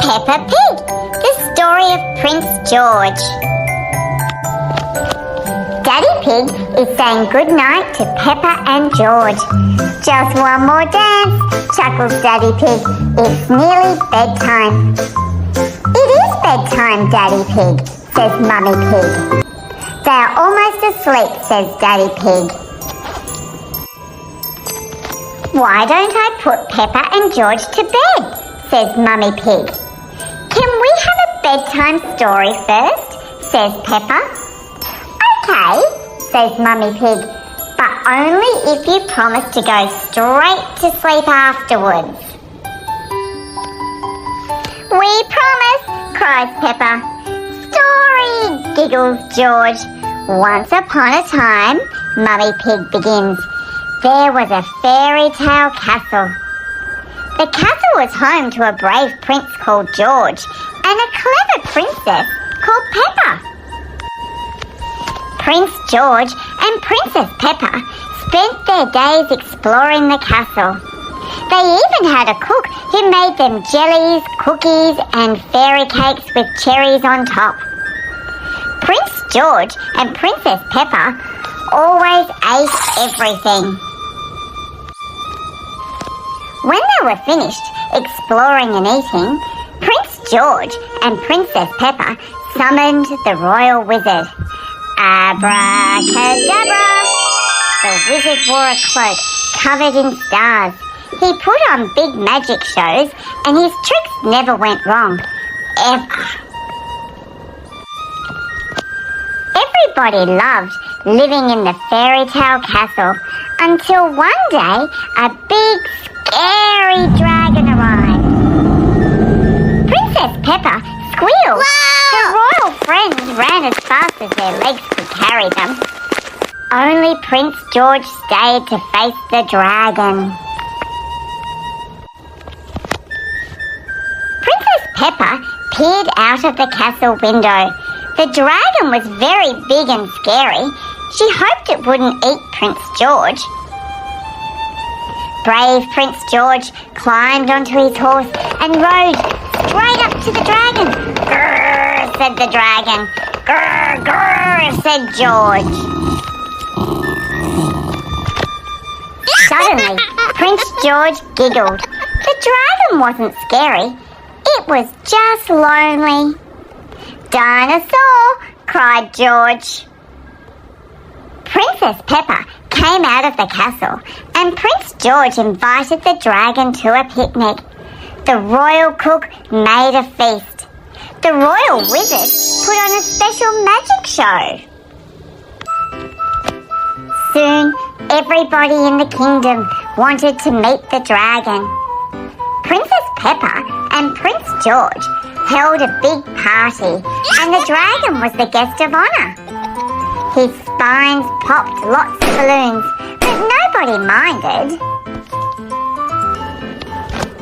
Peppa Pig, the story of Prince George. Daddy Pig is saying goodnight to Peppa and George. Just one more dance, chuckles Daddy Pig. It's nearly bedtime. It is bedtime, Daddy Pig, says Mummy Pig. They are almost asleep, says Daddy Pig. Why don't I put Peppa and George to bed, says Mummy Pig. Can we have a bedtime story first, says Peppa. Okay, says Mummy Pig, but only if you promise to go straight to sleep afterwards. We promise, cries Peppa. Story, giggles George. Once upon a time, Mummy Pig begins, there was a fairy tale castle. The castle was home to a brave prince called George and a clever princess called Peppa. Prince George and Princess Peppa spent their days exploring the castle. They even had a cook who made them jellies, cookies and fairy cakes with cherries on top. Prince George and Princess Peppa always ate everything. When they were finished exploring and eating, Prince George and Princess Peppa summoned the royal wizard. Abracadabra! The wizard wore a cloak covered in stars. He put on big magic shows and his tricks never went wrong. Ever. Everybody loved living in the fairy tale castle until one day a big scary dragon arrived. Princess Peppa squealed. Whoa! Her royal friends ran as fast as their legs could carry them. Only Prince George stayed to face the dragon. Princess Peppa peered out of the castle window. The dragon was very big and scary. She hoped it wouldn't eat Prince George. Brave Prince George climbed onto his horse and rode straight up to the dragon. Grrr, said the dragon. Grrr, grrr, said George. Suddenly, Prince George giggled. The dragon wasn't scary. It was just lonely. Dinosaur, cried George. Princess Peppa came out of the castle and Prince George invited the dragon to a picnic. The royal cook made a feast. The royal wizard put on a special magic show. Soon, everybody in the kingdom wanted to meet the dragon. Princess Peppa and Prince George held a big party and the dragon was the guest of honour. His spines popped lots of balloons, but nobody minded.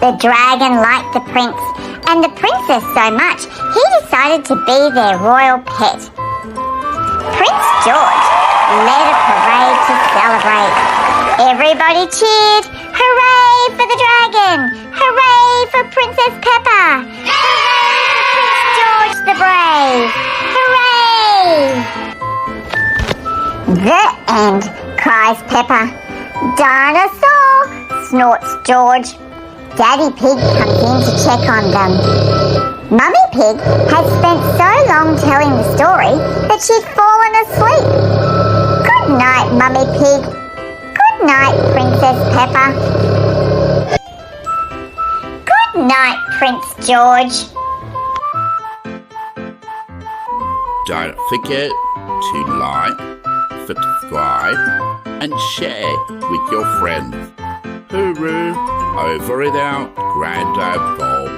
The dragon liked the prince and the princess so much he decided to be their royal pet. Prince George led a parade to celebrate. Everybody cheered, hooray for the dragon! Hooray for Princess Peppa! Hooray for Prince George the Brave! Hooray! The end, cries Peppa. Dinosaur, snorts George. Daddy Pig comes in to check on them. Mummy Pig had spent so long telling the story that she'd fallen asleep. Good night, Mummy Pig. Good night, Princess Peppa. Good night, Prince George. Don't forget to like, subscribe and share with your friends. Hooroo, over and out, Grandad Bob.